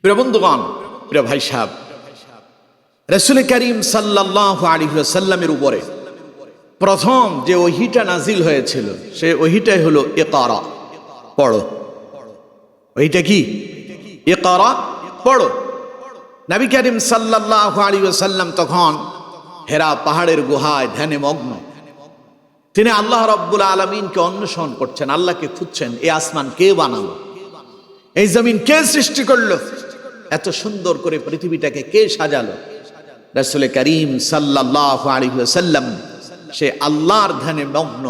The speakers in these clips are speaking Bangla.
প্রিয় বন্ধুগণ, প্রিয় ভাই সাহেব, রাসূল করিম সাল্লাল্লাহু আলাইহি ওয়াসাল্লামের উপরে প্রথম যে ওহীটা নাজিল হয়েছিল সেই ওহীটাই হলো ইকরা, পড়ো। ওহীটা কি? ইকরা, পড়ো। নবী করিম সাল্লাল্লাহু আলাইহি ওয়াসাল্লাম তখন হেরা পাহাড়ের গুহায় ধ্যানে মগ্ন। তিনি আল্লাহ রাব্বুল আলামিনকে অন্বেষণ করছেন, আল্লাহকে খুঁজছেন। এই আসমান কে বানালো? এই জমিন কে সৃষ্টি করলো? এত সুন্দর করে পৃথিবীটাকে কে সাজালো? রাসূল করিম সাল্লাল্লাহু আলাইহি ওয়াসাল্লাম সে আল্লাহর ধ্যানে মগ্ন।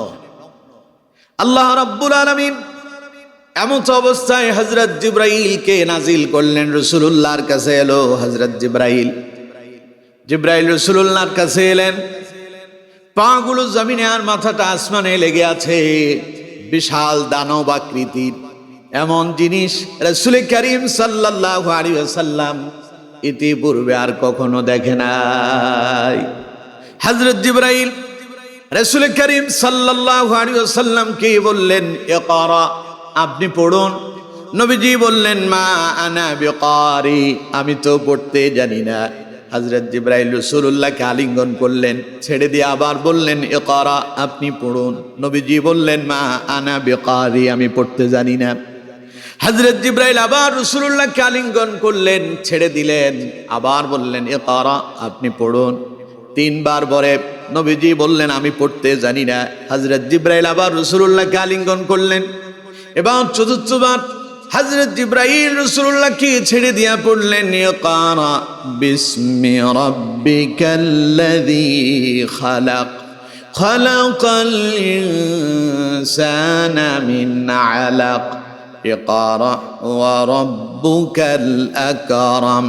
আল্লাহ রাব্বুল আলামিন এমন অবস্থায় হযরত জিবরাইলকে নাজিল করলেন। রাসূলুল্লাহর কাছে এলো হযরত জিবরাইল। রাসূলুল্লাহর কাছে এলেন। পাগুলো জমিনে আর মাথাটা আসমানে লেগে আছে। বিশাল দানব আকৃতির এমন জিনিস রাসূল করিম সাল্লাল্লাহু আলাইহি ওয়াসাল্লাম ইতিপূর্বে আর কখনো দেখে নাই। হযরত জিবরাইল রাসূল করিম সাল্লাল্লাহু আলাইহি ওয়াসাল্লামকে বললেন, ইকরা, আপনি পড়ুন। নবীজি বললেন, মা আনা বিকারি, আমি তো পড়তে জানি না। হযরত জিবরাইল রাসূলুল্লাহকে আলিঙ্গন করলেন, ছেড়ে দিয়ে আবার বললেন, ইকরা, আপনি পড়ুন। নবীজি বললেন, মা আনা বিকারি, আমি পড়তে জানি না। হযরত জিবরাইল আবার রাসূলুল্লাহকে আলিঙ্গন করলেন, ছেড়ে দিলেন, আবার বললেন, ইকরা, আপনি পড়ুন। তিনবার পরে নবীজি বললেন, আমি পড়তে জানি না। হযরত জিবরাইল আবার রাসূলুল্লাহকে আলিঙ্গন করলেন। এবার চতুর্থবার হযরত জিবরাইল রাসূলুল্লাহকে ছেড়ে দিয়া পড়লেন, ইকরা বিসমি রাব্বিকাল্লাযী খালাক, খালাকাল ইনসানা মিন আলাক, ইকরা ওয়া রাব্বুকাল আকরাম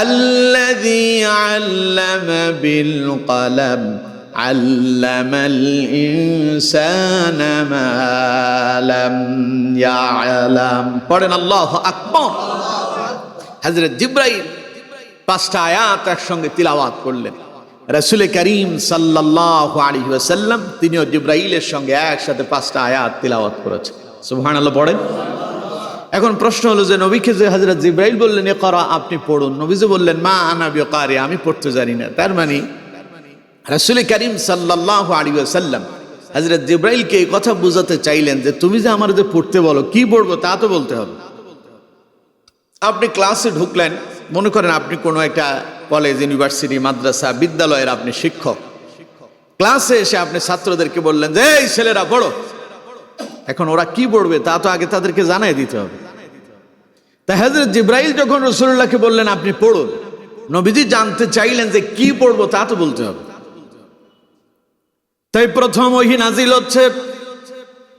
আল্লাযী আল্লামা বিল কলম আল্লামাল ইনসানা মা লাম ইয়ালাম। পড়েন আল্লাহু আকবার। হযরত জিবরাইল 5টা আয়াত একসঙ্গে তিলাওয়াত করলেন। রাসূল করিম সাল্লাল্লাহু আলাইহি ওয়াসাল্লাম তিনিও জিবরাইলের সঙ্গে একসাথে 5টা আয়াত তিলাওয়াত করেছেন। সুবহানাল্লাহ পড়েন। এখন প্রশ্ন হলো যে নবীকে যে হযরত জিবরাইল বললেন, ইকরা, আপনি পড়ুন, নবীজি বললেন, মা আনা বিকারি, আমি পড়তে জানি না। তার মানে রাসূল করিম সাল্লাল্লাহু আলাইহি ওয়াসাল্লাম হযরত জিবরাইলকে এই কথা বোঝাতে চাইলেন যে তুমি যে আমার যে পড়তে বলো, কি পড়বো তা তো বলতে হবে। আপনি ক্লাসে ঢুকলেন, মনে করেন আপনি কোনো একটা কলেজ, ইউনিভার্সিটি, মাদ্রাসা, বিদ্যালয়ের আপনি শিক্ষক। ক্লাসে এসে আপনি ছাত্রদেরকে বললেন যে এই ছেলেরা পড়ো। এখন ওরা কি পড়বে তা তো আগে তাদেরকে জানাই দিতে হবে। তাই হযরত জিবরাইল যখন রাসূলুল্লাহকে বললেন আপনি পড়ুন, নবীজি জানতে চাইলেন যে কি পড়বো তা তো বলতে হবে। তাই প্রথম ওহী নাজিল হচ্ছে।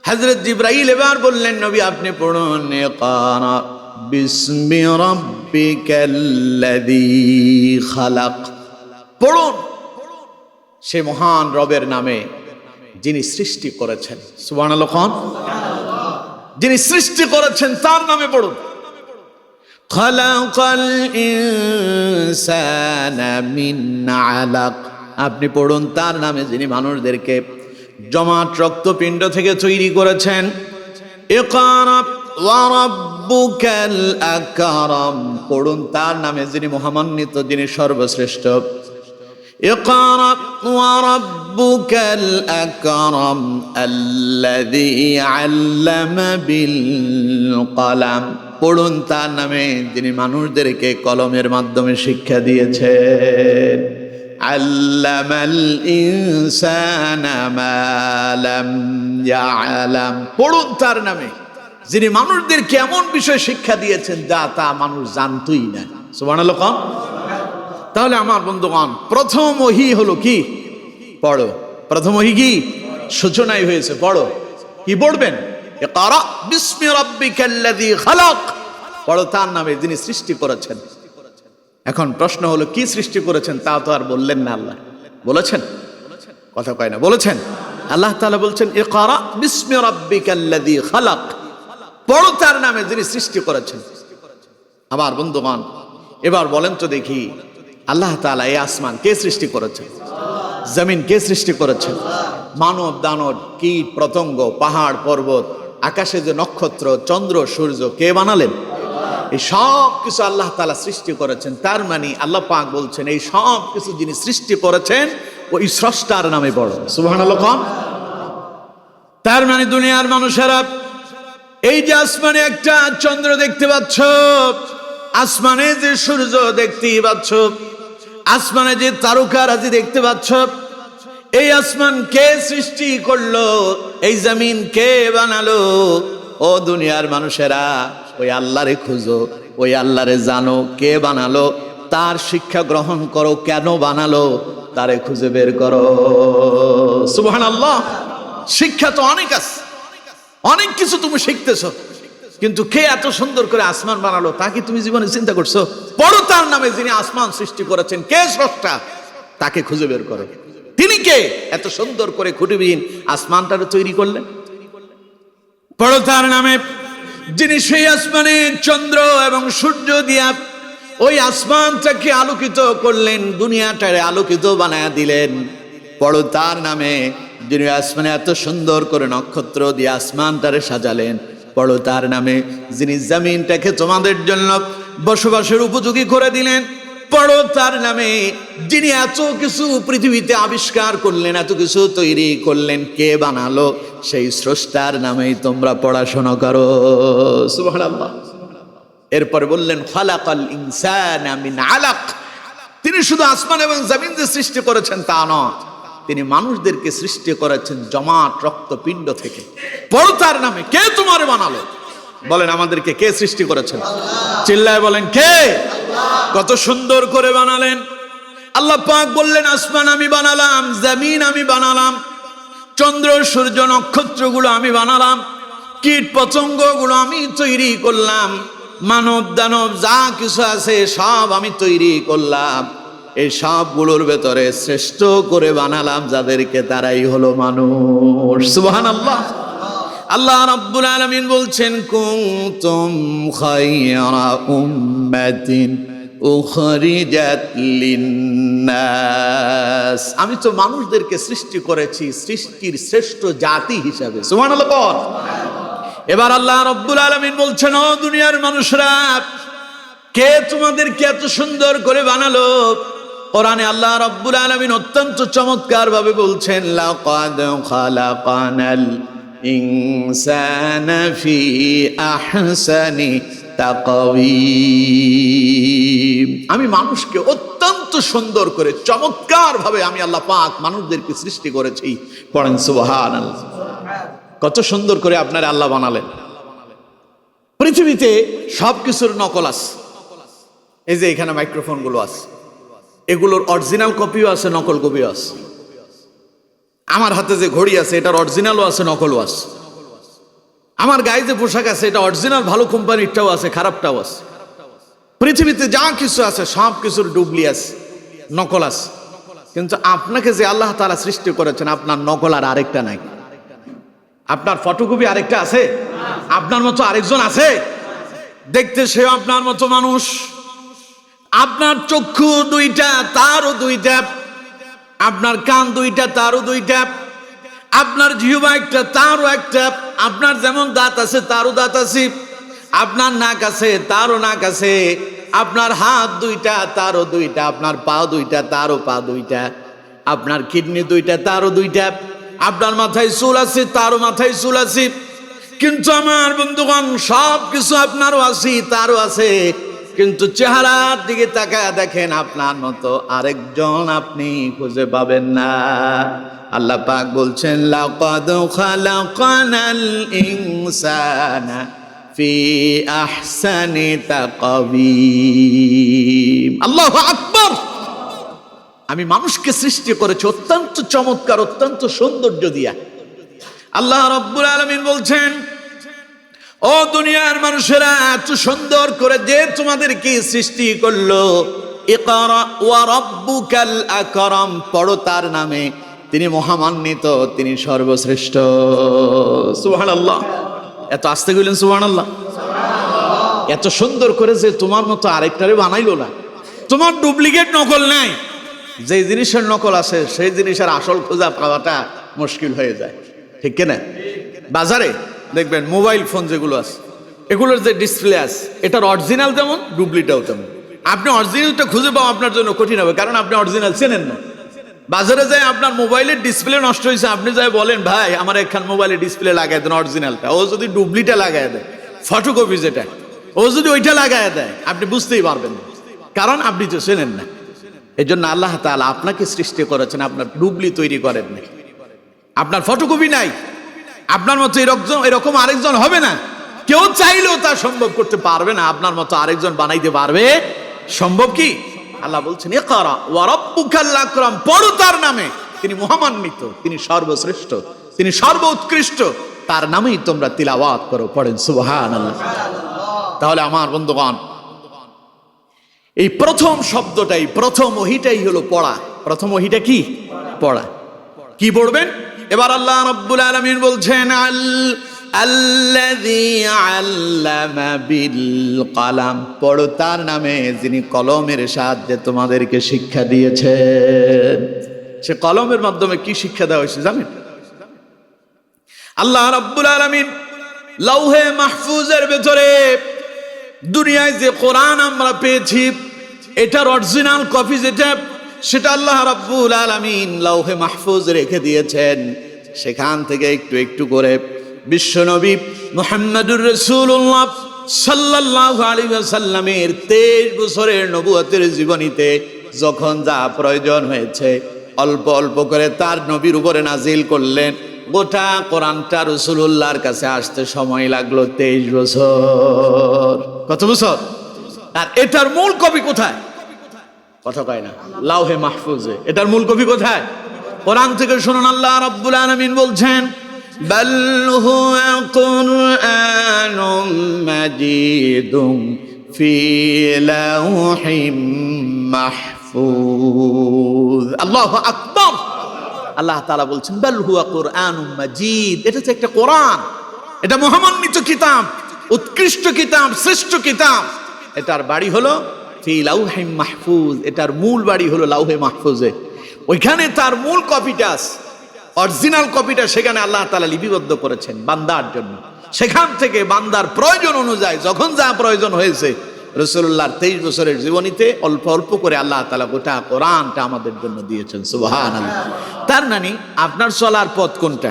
হযরত জিবরাইল এবার বললেন, নবী আপনি পড়ুন, ইকরা বিসমি রাব্বিকাল্লাযী খালাক, পড়ুন সে মহান রবের নামে যিনি সৃষ্টি করেছেন। সুবহানাল্লাহ খান। যিনি সৃষ্টি করেছেন তার নামে পড়ুন। খালাকাল ইনসানা মিন আলাক, আপনি পড়ুন তার নামে যিনি মানুষদেরকে জমাট রক্তপিণ্ড থেকে তৈরি করেছেন। ইকরা ওয়া রাব্বুকাল আকরাম, পড়ুন তার নামে যিনি মহামান্বিত, যিনি সর্বশ্রেষ্ঠ। ইকরা ওয়া রাব্বুকাল আকরাম আল্লাযী আল্লামা বিল কলম, পড়ুন তার নামে যিনি মানুষদেরকে কলমের মাধ্যমে শিক্ষা দিয়েছেন। আল্লামাল ইনসানা মা লাম ইয়ালাম, পড়ুন তার নামে যিনি মানুষদেরকে এমন বিষয় শিক্ষা দিয়েছেন যা তা মানুষ জানতই না। সুবহানাল্লাহ। তাহলে আমার বন্ধুগণ, প্রথম ওহী হলো কি? পড়ো। প্রথম ওহী কি? সূচনাই হয়েছে, পড়ো। কি পড়বেন? ইকরা বিসমি রাব্বিকাল্লাযী খালাক, পড়ো তার নামে যিনি সৃষ্টি করেছেন। এখন প্রশ্ন হলো কি সৃষ্টি করেছেন তা তো আর বললেন না। আল্লাহ বলেছেন? কথা কয় না, বলেছেন? আল্লাহ তাআলা বলছেন, ইকরা বিসমি রাব্বিকাল্লাযী খালাক, পড়ো তার নামে যিনি সৃষ্টি করেছেন। আমার বন্ধুগণ, এবার বলেন তো দেখি, আল্লাহ তাআলা এই আসমান কে সৃষ্টি করেছেন? জমিন কে সৃষ্টি করেছেন? মানব দানব, কীট পতঙ্গ, পাহাড় পর্বত, আকাশে যে নক্ষত্র, চন্দ্র, সূর্য কে বানালেন? এই সব কিছু আল্লাহ তাআলা সৃষ্টি করেছেন। তার মানে আল্লাহ পাক বলছেন এই সব কিছু যিনি সৃষ্টি করেছেন ওই স্রষ্টার নামে বড়। সুবহানাল্লাহ। তার মানে দুনিয়ার মানুষেরা এই যে আসমানে একটা চন্দ্র দেখতে পাচ্ছ, আসমানে যে সূর্য দেখতে পাচ্ছ, আসমানে যে তারকারাজি দেখতে পাচ্ছ, এই আসমান কে সৃষ্টি করলো, এই জমিন কে বানালো? ও দুনিয়ার মানুষেরা ওই আল্লাহরে খুঁজো, ওই আল্লাহরে জানো কে বানালো, তার শিক্ষা গ্রহণ করো, কেন বানালো তারে খুঁজে বের করো। সুবহানাল্লাহ। শিক্ষা তো অনেক আছে, অনেক কিছু তুমি শিখতেছো, কিন্তু কে এত সুন্দর করে আসমান বানালো তা কি তুমি জীবনে চিন্তা করছো? পড়ো তার নামে যিনি আসমান সৃষ্টি করেছেন, কে স্রষ্টা তাকে খুঁজে বের করো। তিনি কে এত সুন্দর করে খুঁটিবিহীন আসমানটারে তৈরি করলেন? পড়ো তার নামে যিনি সেই আসমানে চন্দ্র এবং সূর্য দিয়া ওই আসমানটাকে আলোকিত করলেন, দুনিয়াটারে আলোকিত বানায়া দিলেন। পড়ো তার নামে যিনি আসমানে এত সুন্দর করে নক্ষত্র দিয়ে আসমানটারে সাজালেন। পড়ো তার নামে যিনি জমিনটাকে তোমাদের জন্য বসবাসের উপযোগী করে দিলেন। পড়ো তার নামে যিনি এত কিছু পৃথিবীতে আবিষ্কার করলেন, এত কিছু তৈরি করলেন, কে বানালো? সেই স্রষ্টার নামেই তোমরা পড়াশোনা করো। সুবহানাল্লাহ। এরপর বললেন খালাকাল ইনসানা মিন আলাক। তিনি শুধু আসমান এবং জমিন যে সৃষ্টি করেছেন তা নয়, তিনি মানুষদেরকে সৃষ্টি করেছেন জমাট রক্তপিণ্ড থেকে। পড়ো তার নামে কে তোমারে বানালো? বলেন আমাদেরকে কে সৃষ্টি করেছেন? চিল্লায় বলেন কে? কত সুন্দর করে বানালেন। আল্লাহ পাক বললেন আসমান আমি বানালাম, জমিন আমি বানালাম, চন্দ্র সূর্য নক্ষত্রগুলো আমি বানালাম, কীট পতঙ্গগুলো আমি তৈরি করলাম, মানব দানব যা কিছু আছে সব আমি তৈরি করলাম। এই সবগুলোর ভেতরে শ্রেষ্ঠ করে বানালাম যাদেরকে, তারাই হলো মানুষ। সুবহানাল্লাহ। আল্লাহ রাব্বুল আলামিন বলছেন কুনতুম খায়রা উম্মাতিন উখরিজাত লিন্নাস। আমি তো মানুষদেরকে সৃষ্টি করেছি সৃষ্টির শ্রেষ্ঠ জাতি হিসাবে। সুবহানাল্লাহ। এবার আল্লাহ রাব্বুল আলামিন বলছেন ও দুনিয়ার মানুষরা, কে তোমাদেরকে এত সুন্দর করে বানালো? কোরআনে আল্লাহ রাব্বুল আলামিন অত্যন্ত চমৎকার ভাবে বলছেন লাকাদ খালাকানাল ইনসানা ফি আহসানি তাকওয়িম। আমি মানুষকে অত্যন্ত সুন্দর করে চমৎকার ভাবে আমি আল্লাহ পাক মানুষদেরকে সৃষ্টি করেছি। পড়েন সুবহানাল্লাহ। কত সুন্দর করে আপনারা আল্লাহ বানালেন। পৃথিবীতে সবকিছুর নকল আছে। এই যে এখানে মাইক্রোফোন গুলো আছে, এগুলোর অরিজিনাল কপিও আছে, নকল কপিও আছে। আমার হাতে যে ঘড়ি আছে এটার অরিজিনালও আছে, নকলও আছে। আমার গায়ে যে পোশাক আছে এটা অরিজিনাল ভালো কোম্পানিরটাও আছে, খারাপটাও আছে। পৃথিবীতে যা কিছু আছে সব কিছুর ডুবলি আছে, নকল আছে। কিন্তু আপনাকে যে আল্লাহ তাআলা সৃষ্টি করেছেন আপনার নকল আর আরেকটা নাই। আপনার ফটোকপি আরেকটা আছে, আপনার মতো আরেকজন আছে দেখতে, সেও আপনার মতো মানুষ। আপনার চক্ষু দুইটা তারও দুইটা, আপনার কান দুইটা তারও দুইটা, আপনার জিহ্বা একটা তারও একটা, আপনার যেমন দাঁত আছে তারও দাঁত আছে, আপনার নাক আছে তারও নাক আছে, আপনার হাত দুইটা তারও দুইটা, আপনার পা দুইটা তারও পা দুইটা, আপনার কিডনি দুইটা তারও দুইটা, আপনার মাথায় চুল আছে তারও মাথায় চুল আছে। কিন্তু আমার বন্ধুগণ সব কিছু আপনারও আছে তারও আছে, কিন্তু চেহারার দিকে তাকায় দেখেন আপনার মতো আরেকজন আপনি খুঁজে পাবেন না। আল্লাহ পাক বলছেন লাকাদ খালাকানাল ইনসানা ফি আহসানি তাকওয়িম। আল্লাহু আকবার। আমি মানুষকে সৃষ্টি করেছি অত্যন্ত চমৎকার, অত্যন্ত সৌন্দর্য দিয়া। আল্লাহ রাব্বুল আলামিন বলছেন ও দুনিয়ার মানুষেরা, এত সুন্দর করে যে তোমাদেরকে সৃষ্টি করলো, ইকরা ওয়া রাব্বুকাল আকরাম, পড়ো তার নামে, তিনি মহামান্বিত, তিনি সর্বশ্রেষ্ঠ। সুবহানাল্লাহ। এত আস্তে কইলেন সুবহানাল্লাহ। এত সুন্দর করে যে তোমার মতো আরেকটারে বানাইলো না, তোমার ডুপ্লিকেট নকল নাই। যে জিনিসের নকল আছে সেই জিনিসের আসল খোঁজা পাওয়াটা মুশকিল হয়ে যায়, ঠিক কিনা? বাজারে দেখবেন মোবাইল ফোন যেগুলো আছে এগুলোর যে ডিসপ্লে আছে, এটার অরিজিনাল যেমন ডুপ্লিটাও তেমন। আপনি অরিজিনালটা খুঁজে পাওয়া আপনার জন্য কঠিন হবে, কারণ আপনি অরিজিনাল চেনেন না। বাজারে যায় আপনার মোবাইলের ডিসপ্লে নষ্ট হয়েছে, আপনি যাই বলেন ভাই আমার একখান মোবাইলের ডিসপ্লে লাগাই দেন অরিজিনালটা, ও যদি ডুপ্লিটা লাগাই দেয়, ফটোকপি যেটা, ও যদি ওইটা লাগাই দেয়, আপনি বুঝতেই পারবেন না, কারণ আপনি তো চেনেন না। এই জন্য আল্লাহ তাআলা আপনাকে সৃষ্টি করেছেন, আপনার ডুপ্লি তৈরি করেন নাই, আপনার ফটোকপি নাই, আপনার মতো এরকম আরেকজন হবে না, কেউ চাইলেও তা সম্ভব করতে পারবে না, আপনার মতো আরেকজন বানাইতে পারবে সম্ভব কি? আল্লাহ বলছেন ইকরা ওয়া রাব্বুকাল আকরাম, পড়ো তার নামে, তিনি মহামান্বিত, তিনি সর্বশ্রেষ্ঠ, তিনি সর্বোৎকৃষ্ট, তার নামেই তোমরা তিলাওয়াত করো, পড়েন সুবহানাল্লাহ। তাহলে আমার বন্ধুগণ, এই প্রথম শব্দটাই, প্রথম ওহীটাই হলো পড়া। প্রথম ওহীটা কি? পড়া। কি পড়বেন? এবার আল্লাহ রাব্বুল আলামিন বলছেন আল্লাযী আল্লামা বিল কলম, পড়ো তার নামে যিনি কলমের সাহায্যে তোমাদেরকে শিক্ষা দিয়েছেন। সে কলমের মাধ্যমে কি শিক্ষা দেওয়া হয়েছে জানেন? আল্লাহ রাব্বুল আলামিন লৌহে মাহফুজের ভেতরে দুনিয়ায় যে কোরআন আমরা পেয়েছি, এটার অরিজিনাল কপি যেটা, সেটা আল্লাহ রাব্বুল আলামিন লৌহে মাহফুজ রেখে দিয়েছেন। সেখান থেকে একটু একটু করে বিশ্বনবী মুহাম্মদুর রাসূলুল্লাহ সাল্লাল্লাহু আলাইহি ওয়াসাল্লামের 23 বছরের নবুয়তের জীবনীতে যখন যা প্রয়োজন হয়েছে অল্প অল্প করে তার নবীর উপরে নাজিল করলেন। গোটা কোরআনটা রাসূলুল্লাহর কাছে আসতে সময় লাগলো 23 বছর। কত বছর? আর এটার মূল কপি কোথায়? কথা কয় না, লাউহে মাহফুজে। এটার মূল কপি কোথায়? কোরআন থেকে শুনুন, আল্লাহ রাব্বুল আলামিন বলছেন বাল হুয়া কুরআনুম মাজিদুম ফি লাউহিম মাহফুজ। আল্লাহু আকবার। আল্লাহ তাআলা বলছেন বাল হুয়া কুরআনুম মাজিদ, এটা তো একটা কোরআন, এটা মহামান্বিত কিতাব, উৎকৃষ্ট কিতাব, শ্রেষ্ঠ কিতাব। এটার বাড়ি হলো ফি লাউহিম মাহফুজ, এটার মূল বাড়ি হলো লাউহে মাহফুজে। ওইখানে তার মূল কপিটা, অরিজিনাল কপিটা সেখানে আল্লাহ তাআলা লিপিবদ্ধ করেছেন বান্দার জন্য। সেখান থেকে বান্দার প্রয়োজন অনুযায়ী যখন যা প্রয়োজন হয়েছে, রাসূলুল্লাহর 23 বছরের জীবনীতে অল্প অল্প করে আল্লাহ তাআলা গোটা কোরআনটা আমাদের জন্য দিয়েছেন। সুবহানাল্লাহ। তার মানে আপনার চলার পথ কোনটা,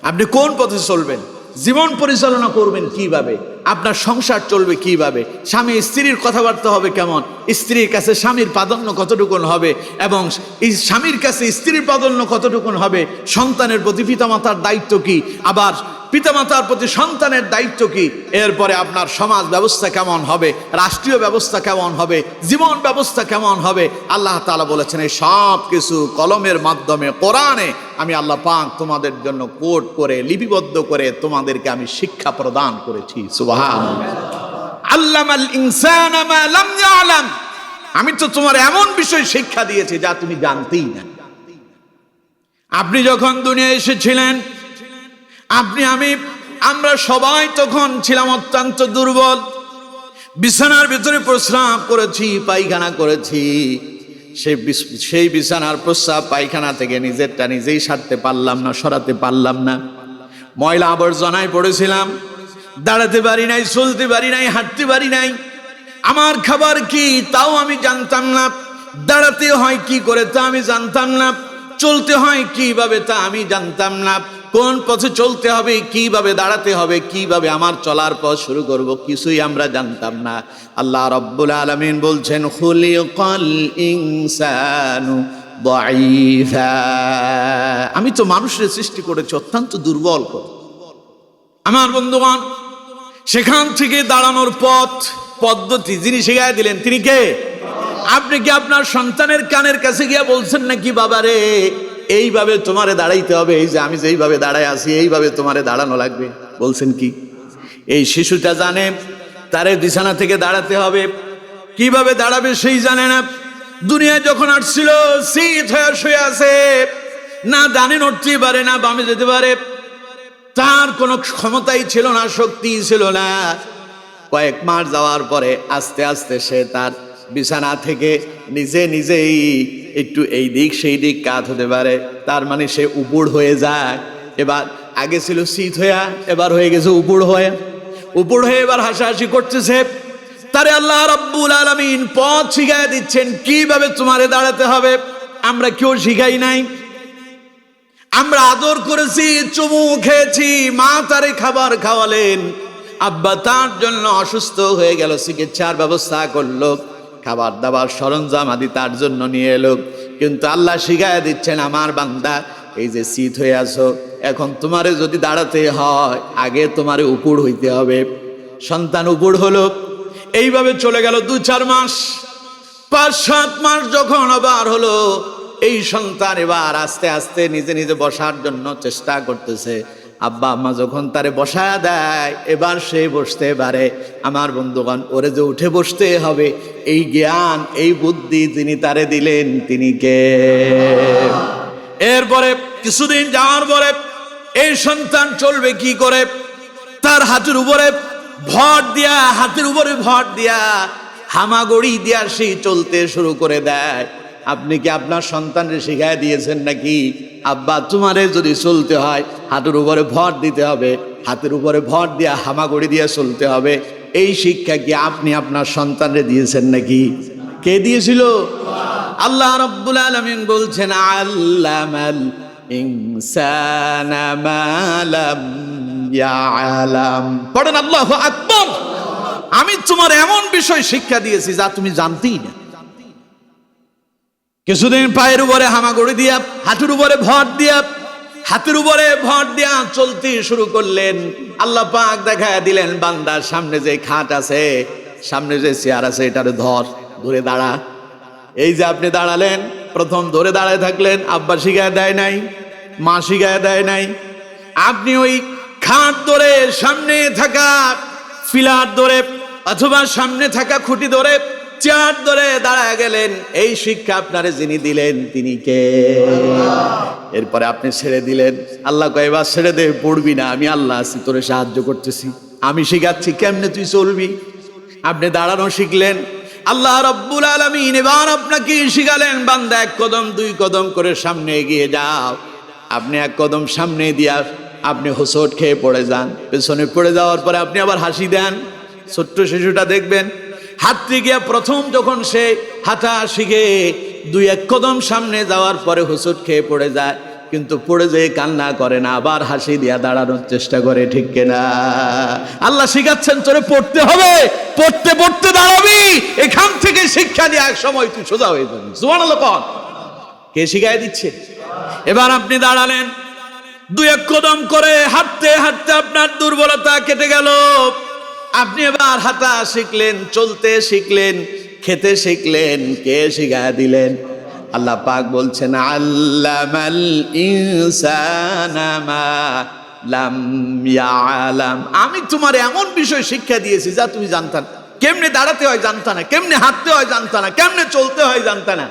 আপনি কোন পথে চলবেন, জীবন পরিচালনা করবেন কিভাবে, আপনার সংসার চলবে কিভাবে, স্বামী স্ত্রীর কথাবার্তা হবে কেমন, স্ত্রীর কাছে স্বামীর প্রাধান্য কতটুকুন হবে এবং স্বামীর কাছে স্ত্রীর প্রাধান্য কতটুকুন হবে, সন্তানের প্রতি পিতামাতার দায়িত্ব কি, আবার পিতামাতার প্রতি সন্তানের দায়িত্ব কি, এরপরে আপনার সমাজ ব্যবস্থা কেমন হবে, রাষ্ট্রীয় ব্যবস্থা কেমন হবে, জীবন ব্যবস্থা কেমন হবে, আল্লাহ তাআলা বলেছেন এই সব কিছু কলমের মাধ্যমে কোরআনে আমি আল্লাহ পাক তোমাদের জন্য কোড করে লিপিবদ্ধ করে তোমাদেরকে আমি শিক্ষা প্রদান করেছি। সুবহানাল্লাহ। আল্লামাল ইনসানা মা লাম ইয়ালাম, আমি তো তোমার এমন বিষয় শিক্ষা দিয়েছি যা তুমি জানতেই না। আপনি যখন দুনিয়ায় এসেছিলেন, আমরা সবাই তখন ছিলাম অত্যন্ত দুর্বল, বিছানার ভিতরে প্রস্রাব করেছি, পায়খানা করেছি, সেই বিছানার প্রস্রাব পায়খানা থেকে নিজেরটা নিজেই সারতে পারলাম না, সরাতে পারলাম না, ময়লা আবর্জনায় পড়েছিলাম, দাঁড়াতে পারি নাই, চলতে পারি নাই, হাঁটতে পারি নাই, আমার খাবার কি তাও আমি জানতাম না, দাঁড়াতে হয় কি করে তা আমি জানতাম না, চলতে হয় কিভাবে তা আমি জানতাম না, কোন পথে চলতে হবে, কিভাবে দাঁড়াতে হবে, কিভাবে আমার চলার পথ শুরু করব, কিছুই আমরা জানতাম না। আল্লাহ রাব্বুল আলামিন বলছেন খুলিকাল ইনসানু দাঈফা, আমি তো মানুষের সৃষ্টি করেছি অত্যন্ত দুর্বল করে। আমার বন্ধুগণ, সেখান থেকে দাঁড়ানোর পদ্ধতি যিনি শিখাই দিলেন তিনি কে? আপনি কি আপনার সন্তানের কানের কাছে গিয়ে বলছেন নাকি বাবা রে এইভাবে তোমারে দাঁড়াইতে হবে, এই যে আমি যেইভাবে দাঁড়ায় আছি এইভাবে তোমারে দাঁড়ানো লাগবে, বলছেন কি? এই শিশুটা জানে তারে বিছানা থেকে দাঁড়াতে হবে, কিভাবে দাঁড়াবে সেই জানে না। দুনিয়ায় যখন আসছিল শীত হয়ে শুয়ে আছে, না ডানে নড়তে পারে না বামে যেতে পারে, তার কোনো ক্ষমতাই ছিল না, শক্তি ছিল না। কয়েক মাস যাওয়ার পরে আস্তে আস্তে সে তার বিছানা থেকে নিজেই একটু এই দিক সেই দিক কাত হতে পারে, তার মানে সে উপুড় হয়ে যায়। এবার আগে ছিল শীত হইয়া, এবার হয়ে গেছে উপুড় হয়ে। উপর হয়ে এবার হাসাহাসি করতেছে। তারে আল্লাহ রাব্বুল আলামিন পথ শিখাই দিচ্ছেন, কিভাবে তোমারে দাঁড়াতে হবে। আমরা কেউ শিখাই নাই, আমরা আদর করেছি, চুমু খেয়েছি, মা তারে খাবার খাওয়ালেন, আব্বা তার জন্য অসুস্থ হয়ে গেল, চিকিৎসার ব্যবস্থা করলো, খাবার দাবার সরঞ্জাম আদি তার জন্য নিয়ে এলো। কিন্তু আল্লাহ শিখাই দিচ্ছেন, আমার বান্দা এই যে শীত হয়ে আছো, এখন তোমারে যদি দাঁড়াতে হয় আগে তোমারে উপর হইতে হবে। সন্তান উপর হলো। এইভাবে চলে গেল 2-4 মাস, 5-7 মাস যখন আবার হলো, এই সন্তান এবার আস্তে আস্তে নিজে নিজে বসার জন্য চেষ্টা করতেছে। আব্বা আম্মা যখন তারে বসায় দেয়, এবার সে বসতে পারে। আমার বন্ধুগণ, ওরে যে উঠে বসতে হবে, এই জ্ঞান এই বুদ্ধি যিনি তারে দিলেন তিনি কে? এরপরে কিছুদিন যাওয়ার পরে এই সন্তান চলবে কি করে? তার হাতের উপরে ভর দিয়া হামাগুড়ি দিয়া সে চলতে শুরু করে দেয়। আপনি কি আপনার সন্তানকে শিখাই দিয়েছেন নাকি, আব্বা তোমারে যদি চলতে হয় হাতের উপরে ভর দিতে হবে, হাতের উপরে ভর দিয়া হামাগুড়ি দিয়া চলতে হবে? এই শিক্ষা কি আপনি আপনার সন্তানকে দিয়েছেন নাকি? কে দিয়েছিল? আল্লাহ রাব্বুল আলামিন বলছেন, আল্লামাল ইনসানা মা লাম ইয়ালাম। পড়েন আল্লাহু আকবার। আমি তোমার এমন বিষয় শিক্ষা দিয়েছি যা তুমি জানতেই না। কিছুদিন পায়ের উপরে হামাগুড়ি দিয়া, হাতের উপরে ভর দিয়া চলতে শুরু করলেন। আল্লাহ পাক দেখায় দিলেন, বান্দার সামনে যে খাট আছে, সামনে যে চেয়ার আছে, এটারে ধরে দাঁড়া। এই যে আপনি দাঁড়ালেন, প্রথম ধরে দাঁড়ায় থাকলেন, আব্বা শিখায় দেয় নাই, মা শিখায় দেয় নাই। আপনি ওই খাট ধরে, সামনে থাকা পিলার ধরে অথবা সামনে থাকা খুঁটি ধরে, চেয়ার ধরে দাঁড়ায় গেলেন। এই শিক্ষা আপনারে যিনি দিলেন তিনি কে? এরপরে আপনি ছেড়ে দিলেন। আল্লাহ কয়, এবার ছেড়ে দে, পড়বি না, আমি আল্লাহ আছি, তোরে সাহায্য করতেছি, আমি শিখাচ্ছি কেমনে তুই চলবি। আপনি দাঁড়ানো শিখলেন। আল্লাহ রাব্বুল আলামিন এবার আপনাকে শিখালেন, বান্দা 1 কদম 2 কদম করে সামনে এগিয়ে যাও। আপনি 1 কদম সামনে দিয়া আপনি হোঁচট খেয়ে পড়ে যান, পেছনে পড়ে যাওয়ার পরে আপনি আবার হাসি দেন। ছোট্ট শিশুটা দেখবেন, হাঁটতে গিয়া প্রথম যখন সে হাঁটা শিখে 2-1 কদম সামনে যাওয়ার পরে হোঁচট খেয়ে পড়ে যায়, কিন্তু পড়ে যেয়ে কান্না করে না, আবার হাসি দিয়া দাঁড়ানোর চেষ্টা করে, ঠিক কিনা? আল্লাহ শিখাচ্ছেন, তোরে পড়তে হবে, পড়তে পড়তে দাঁড়াবি। এখান থেকে শিক্ষা দিয়ে এক সময় তুই সোজা হয়ে যাবি। সুবহানাল্লাহ। কে শিখাই দিচ্ছে? এবার আপনি দাঁড়ালেন, 2-1 কদম করে হাঁটতে হাঁটতে আপনার দুর্বলতা কেটে গেল। আপনি এবার হাঁটা শিখলেন, চলতে শিখলেন, খেতে শিখলেন। কে শিখায় দিলেন? আল্লাহ পাক বলছেন, আল্লামাল ইনসানা মা লাম ইয়ালাম। আমি তোমার এমন বিষয় শিক্ষা দিয়েছি যা তুমি জানতা না। কেমনে দাঁড়াতে হয় জানতা না, কেমনে হাঁটতে হয় জানতা না, কেমনে চলতে হয় জানতা না।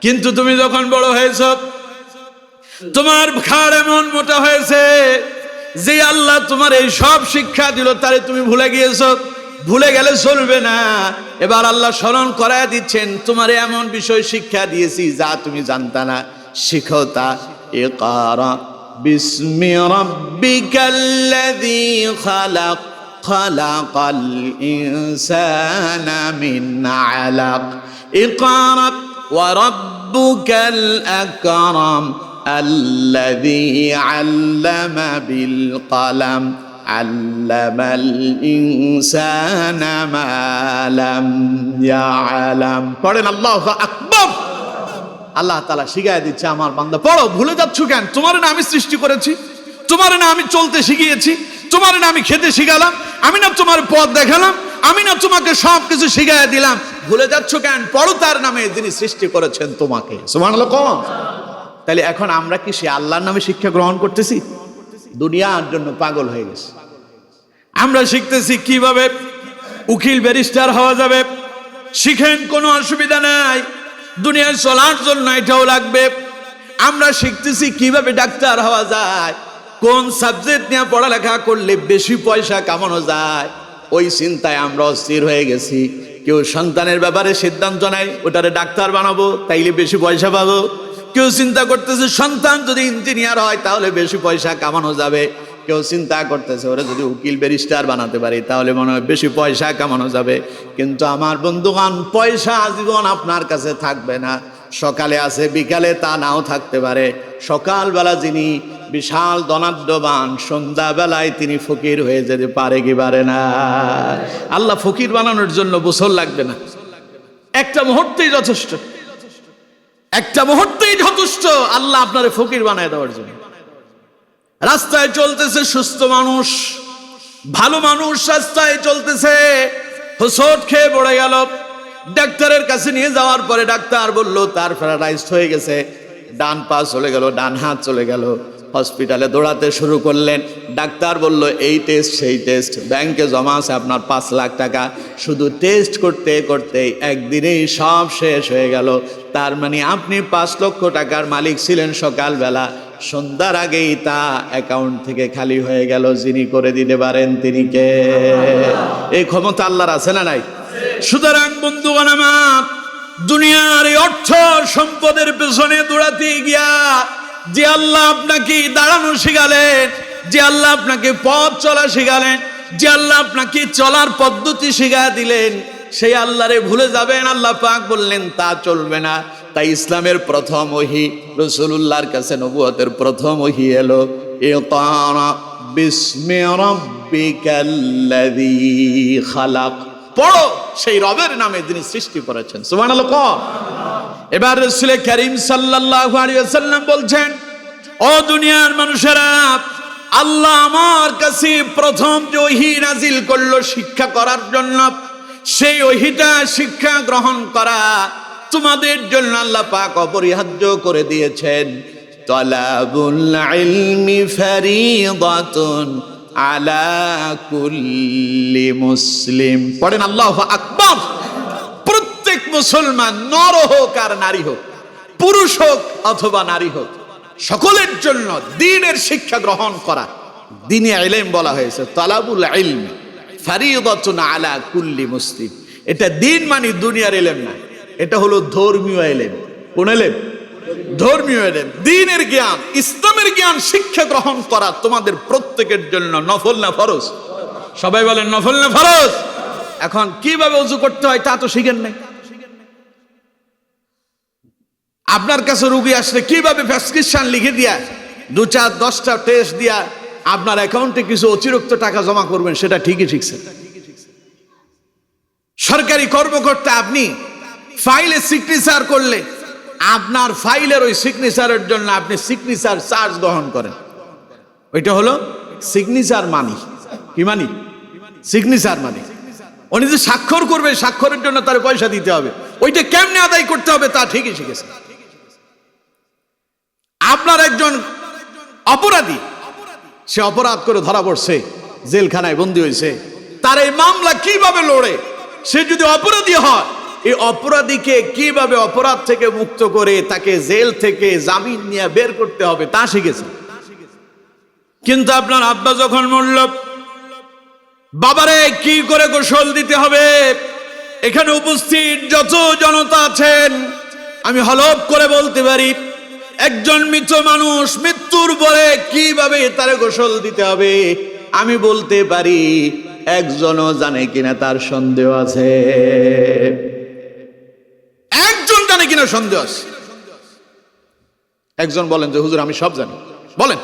কিন্তু তুমি যখন বড় হয়েছ, তোমার ঘাড় এমন মোটা হয়েছে যে আল্লাহ তোমার এই সব শিক্ষা দিল, তারে তুমি ভুলে গিয়েছো। ভুলে গেলে চলবে না। এবার আল্লাহ স্মরণ করায় দিচ্ছেন, তোমার এমন বিষয় শিক্ষা দিয়েছি যা তুমি জানতা না, শিখো তা। ইকরা বিসমি রাব্বিকাল্লাযী খালাক, খালাকাল ইনসানা মিন আলাক, ইকরা ওয়া রাব্বুকাল আকরাম আল্লাযী আল্লামা বিল কলম আল্লামাল ইনসানা মা লাম ইয়ালাম। পড়েন আল্লাহু আকবার। আল্লাহ তাআলা শিখায় দিচ্ছে, আমার বান্দা পড়ো, ভুলে যাচ্ছ কেন? তোমার না আমি সৃষ্টি করেছি, তোমার না আমি চলতে শিখিয়েছি, তোমার না আমি খেতে শিখালাম, আমি না তোমার পথ দেখালাম, আমি না তোমাকে সব কিছু শিখায় দিলাম, ভুলে যাচ্ছ কেন? পড়ো তার নামে যিনি সৃষ্টি করেছেন তোমাকে। সুবহানাল্লাহ। তাহলে এখন আমরা কি সে আল্লাহর নামে শিক্ষা গ্রহণ করতেছি? দুনিয়ার জন্য পাগল হয়ে গেছে। আমরা শিখতেছি কিভাবে উকিল ব্যারিস্টার হওয়া যাবে। শিখেন, কোনো অসুবিধা নাই, দুনিয়ায় চলার জন্য এটাও লাগবে। আমরা শিখতেছি কিভাবে ডাক্তার হওয়া যায়, কোন সাবজেক্ট নিয়ে পড়ালেখা করলে বেশি পয়সা কামানো যায়, ওই চিন্তায় আমরা অস্থির হয়ে গেছি। কেউ সন্তানের ব্যাপারে সিদ্ধান্ত নেয়, ওটারে ডাক্তার বানাবো, তাইলে বেশি পয়সা পাবো। কেউ চিন্তা করতেছে সন্তান যদি ইঞ্জিনিয়ার হয় তাহলে বেশি পয়সা কামানো যাবে। কেউ চিন্তা করতেছে ওরা যদি উকিল ব্যারিস্টার বানাতে পারি তাহলে মনে হয় বেশি পয়সা কামানো যাবে। কিন্তু আমার বন্ধুগণ, পয়সা আজীবন আপনার কাছে থাকবে না। সকালে আছে, বিকালে তা নাও থাকতে পারে। সকালবেলা যিনি বিশাল ধনাঢ্যবান, সন্ধ্যাবেলায় তিনি ফকির হয়ে যেতে পারে কি পারে না? আল্লাহ ফকির বানানোর জন্য বছর লাগবে না, একটা মুহূর্তেই যথেষ্ট। একটা মুহূর্তেই যথেষ্ট আল্লাহ আপনারে ফকির বানায় দেওয়ার জন্য। রাস্তায় চলতেছে সুস্থ মানুষ, ভালো মানুষ রাস্তায় চলতেছে, হোঁচট খেয়ে পড়ে গেল। ডাক্তারের কাছে নিয়ে যাওয়ার পরে ডাক্তার বলল তার প্যারালাইজড হয়ে গেছে, ডান পা চলে গেল, ডান হাত চলে গেল। হসপিটালে দৌড়াতে শুরু করলেন। ডাক্তার বলল এই টেস্ট সেই টেস্ট, ব্যাংকে জমা আছে আপনার 5 লাখ টাকা। শুধু টেস্ট করতে করতে একদিনেই সব শেষ হয়ে গেল। তার মানে আপনি 5 লক্ষ টাকার মালিক ছিলেন, সকালবেলা সন্ধ্যার আগেই তা অ্যাকাউন্ট থেকে খালি হয়ে গেল। যিনি করে দিতে পারেন তিনি কে? এই ক্ষমতা আল্লাহর আছে না নাই? সুতরাং বন্ধুগণ আমার, দুনিয়ার এই অর্থ সম্পদের পেছনে দৌড়াতে গিয়া যে আল্লাহ আপনাকে দাঁড়ানো শিখালেন, যে আল্লাহ আপনাকে পথ চলা শিখালেন, যে আল্লাহ আপনাকে চলার পদ্ধতি শিখা দিলেন, সেই আল্লাহরে ভুলে যাবেন। আল্লাহ পাক বললেন তা চলবে না। তাই ইসলামের প্রথম ওহী, রাসূলুল্লাহর কাছে নবুয়তের প্রথম ওহী এলো, ইকরা বিসমি রাব্বিকাল্লাযী খালাক। পড়ো সেই রবের নামে যিনি সৃষ্টি করেছেন। সুবহানাল্লাহ। এবার রাসূল করিম সাল্লাল্লাহু আলাইহি ওয়াসাল্লাম বলছেন, ও দুনিয়ার মানুষেরা, আল্লাহ আমার কাছে প্রথম যে ওহী নাজিল করলো শিক্ষা করার জন্য, সেই ওহীটা শিক্ষা গ্রহণ করা তোমাদের জন্য আল্লাহ পাক অপরিহার্য করে দিয়েছেন। তালাবুল ইলমি ফারিদাতুন আলা কুল্লি মুসলিম। পড়েন আল্লাহু আকবার। প্রত্যেক মুসলমান, নর হোক আর নারী হোক, পুরুষ হোক অথবা নারী হোক, সকলের জন্য দ্বীনের শিক্ষা গ্রহণ করা, দ্বীনে ইলম বলা হয়েছে। তালাবুল ইলমি ফারিদাতুন আলা কুল্লি মুসলিম। এটা দ্বীন মানে দুনিয়ার ইলম না, এটা হলো ধর্মীয় ইলম। কোন ইলম? ধর্মীয় ইলম, দ্বীনের জ্ঞান, ইসলামের জ্ঞান শিক্ষা গ্রহণ করা তোমাদের প্রত্যেকের জন্য নফল না ফরজ? সবাই বলেন নফল না ফরজ? এখন কিভাবে ওযু করতে হয় তা তো শিখেন নাই। আপনার কাছে রোগী আসলে কিভাবে প্রেসক্রিপশন লিখে দিয়া 2-4-10টা টেস্ট দিয়া আপনার অ্যাকাউন্টে কিছু অতিরিক্ত টাকা জমা করবেন, সেটা ঠিকই শিখছেন। সরকারি কর্মকর্তা, আপনি ফাইলে সিগনেচার করলে আপনার ফাইলের ওই সিগনেচারের জন্য আপনি সিগনেচার চার্জ গ্রহণ করেন। ওইটা হলো সিগনেচার মানি। কি মানি? সিগনেচার মানি। উনি যে স্বাক্ষর করবে, স্বাক্ষরের জন্য তার পয়সা দিতে হবে। ওইটা কেমনে আদায় করতে হবে তা ঠিকই শিখেছে। আপনার একজন অপরাধী, সে অপরাধ করে ধরা পড়ছে, জেলখানায় বন্দী হয়েছে, তার এই মামলা কিভাবে লড়ে, সে যদি অপরাধী হয়, এই অপরাধীকে কিভাবে অপরাধ থেকে মুক্ত করে তাকে জেল থেকে জামিন নিয়ে বের করতে হবে তা শিখেছে। কিন্তু আপনার আব্বা যখন মরল, বাবারে কি করে গোসল দিতে হবে, এখানে উপস্থিত যত জনতা আছেন আমি হলফ করে বলতে পারি, একজন মৃত মানুষ মৃত্যুর পরে কিভাবে তার গোসল দিতে হবে আমি বলতে পারি, একজনও জানে কিনা তার সন্দেহ আছে। একজন জানে কিনা সন্দেহ আছে। একজন বলেন যে হুজুর আমি সব জানি। বলেন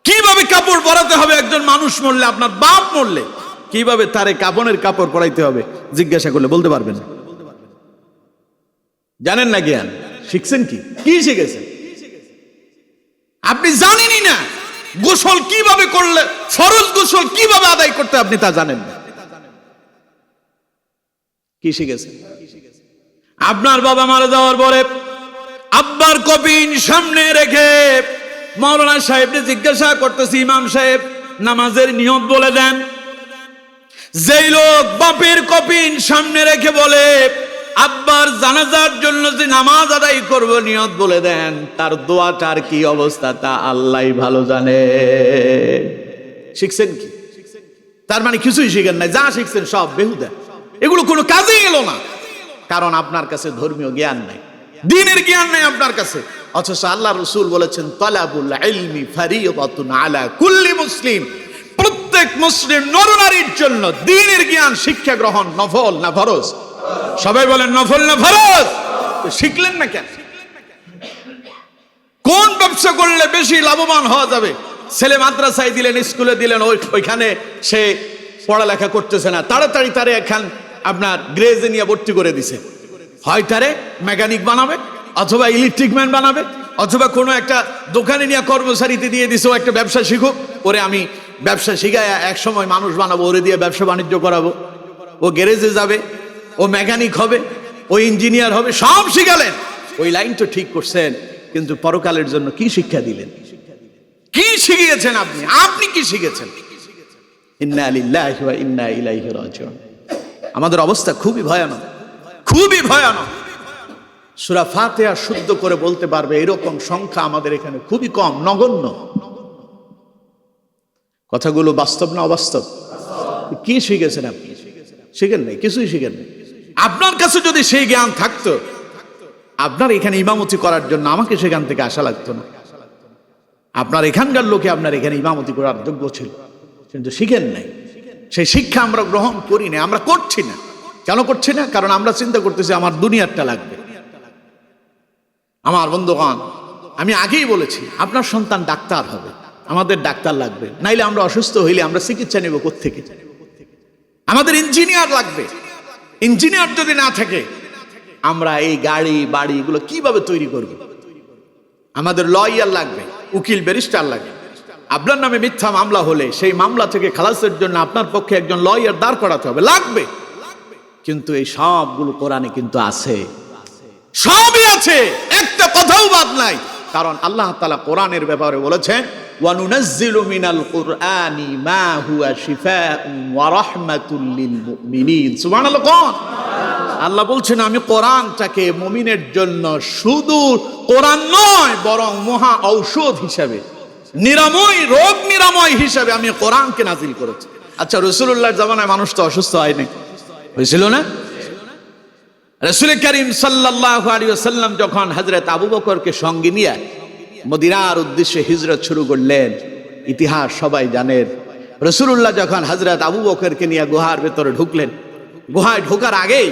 কিভাবে কাপড় পরাতে হবে, একজন মানুষ মরলে, আপনার বাপ মরলে কিভাবে তারে কাপড়ের কাপড় পরাইতে হবে জিজ্ঞাসা করলে বলতে পারবেন না। জানেন না, জ্ঞান শিখছেন কি? কি শিখেছেন? আপনি জানেনই না গোসল কিভাবে করলে, ফরজ গোসল কিভাবে আদায় করতে আপনি তা জানেন না। কি শিখেছেন? আপনার বাবা মারা যাওয়ার পরে আব্বার কফিন সামনে রেখে মাওলানা সাহেবকে জিজ্ঞাসা করতেছি, ইমাম সাহেব নামাজের নিয়ত বলে দেন। যেই লোক বাপের কফিন সামনে রেখে বলে আব্বার জানাজার জন্য যে নামাজ আদায় করব নিয়ত বলে দেন, তার দোয়াটার কি অবস্থা তা আল্লাহই ভালো জানে। শিখছেন কি? তার মানে কিছুই শিখেন নাই, যা শিখছেন সব বেহুদা, এগুলো কোনো কাজে এলো না। কারণ আপনার কাছে ধর্মীয় জ্ঞান নাই, দ্বীনের জ্ঞান নাই আপনার কাছে। অথচ আল্লাহ রাসূল বলেছেন তালাবুল ইলমি ফারিয়াদাতুন আলা কুল্লি মুসলিম, প্রত্যেক মুসলিম নরনারীর জন্য দ্বীনের জ্ঞান শিক্ষা গ্রহণ নফল না ফরজ? সবাই বলেন নফল না ফরজ? শিখলেন না কেন? কোন ব্যবসা করলে বেশি লাভবান হওয়া যাবে? ছেলে মাদ্রাসায় দিলেন, স্কুলে দিলেন, ওইখানে সে পড়ালেখা করতেছে না, তাড়াতাড়ি তারে এখন আপনার গ্রেজে নিয়ে ভর্তি করে দিছে। হয় তারে মেকানিক বানাবে, অথবা ইলেকট্রিক ম্যান বানাবে, অথবা কোনো একটা দোকানে নিয়ে কর্মচারীতে দিয়ে দিছে, ও একটা ব্যবসা শিখুক, ওরে আমি ব্যবসা শিখায় এক সময় মানুষ বানাবো, ওরে দিয়ে ব্যবসা বাণিজ্য করাবো। ও গ্যারেজে যাবে, ও মেকানিক হবে, ও ইঞ্জিনিয়ার হবে, সব শিখালেন। ওই লাইন তো ঠিক করছেন, কিন্তু পরকালের জন্য কি শিক্ষা দিলেন? কি শিখিয়েছেন আপনি? আপনি কি শিখেছেন? ইন্না লিল্লাহি ওয়া ইন্না ইলাইহি রাজিউন। আমাদের অবস্থা খুবই ভয়ানক, খুবই ভয়ানক। সূরা ফাতিহা শুদ্ধ করে বলতে পারবে এরকম সংখ্যা আমাদের এখানে খুবই কম, নগণ্য। কথাগুলো বাস্তব না অবাস্তব? কি শিখেছেন আপনি? শিখেন নাই, কিছুই শিখেন নাই। আপনার কাছে যদি সেই জ্ঞান থাকতো, আপনার এখানে ইমামতি করার জন্য আমাকে সেখান থেকে আসা লাগতো না। আপনার এখানকার লোকে আপনার এখানে ইমামতি করার যোগ্য ছিল, কিন্তু শিখেন নাই। সেই শিক্ষা আমরা গ্রহণ করি না, আমরা করছি না। কেন করছি না? কারণ আমরা চিন্তা করতেছি আমার দুনিয়ারটা লাগবে। আমার বন্ধুগণ, আমি আগেই বলেছি আপনার সন্তান ডাক্তার হবে, আমাদের ডাক্তার লাগবে, নাইলে আমরা অসুস্থ হইলে আমরা চিকিৎসা নেব কোত্থেকে? আমাদের ইঞ্জিনিয়ার লাগবে। ইঞ্জিনিয়ার যদি না থাকে আমরা এই গাড়ি বাড়ি এগুলো কিভাবে তৈরি করব? আমাদের লয়ার লাগবে, উকিল ব্যারিস্টার লাগবে। আপনার নামে মিথ্যা মামলা হলে সেই মামলা থেকে খালাসের জন্য আপনার পক্ষে একজন লয়ার দাঁড় করাতে হবে, লাগবে। কিন্তু এই সবগুলো কোরআনে কিন্তু আছে, সবই আছে, একটা কথাও বাদ নাই। কারণ আল্লাহ তাআলা কোরআনের ব্যাপারে বলেছেন ওয়ানুনাজ্জিলু মিনাল কুরআনি মা হুয়া শিফাউন ওয়া রাহমাতুল লিল মুমিনিন। সুবহানাল্লাহ। কোন আল্লাহ বলছেন আমি কোরআনটাকে মুমিনের জন্য শুধু কোরআন নয়, বরং মহা ঔষধ হিসাবে, নিরাময়, রোগ নিরাময় হিসাবে আমি কোরআনকে নাজিল করেছি। আচ্ছা, রাসূলুল্লাহর জামানায় মানুষ তো অসুস্থ হয়নি, হয়েছিল না? রাসূল করিম সাল্লাল্লাহু আলাইহি ওয়াসাল্লাম যখন হযরত আবু বকরকে সঙ্গে নিয়ে মদিনার উদ্দেশ্যে হিজরত শুরু করলেন, ইতিহাস সবাই জানেন। রাসূলুল্লাহ যখন হযরত আবু বকরকে নিয়ে গুহার ভেতরে ঢুকলেন, গুহায় ঢোকার আগেই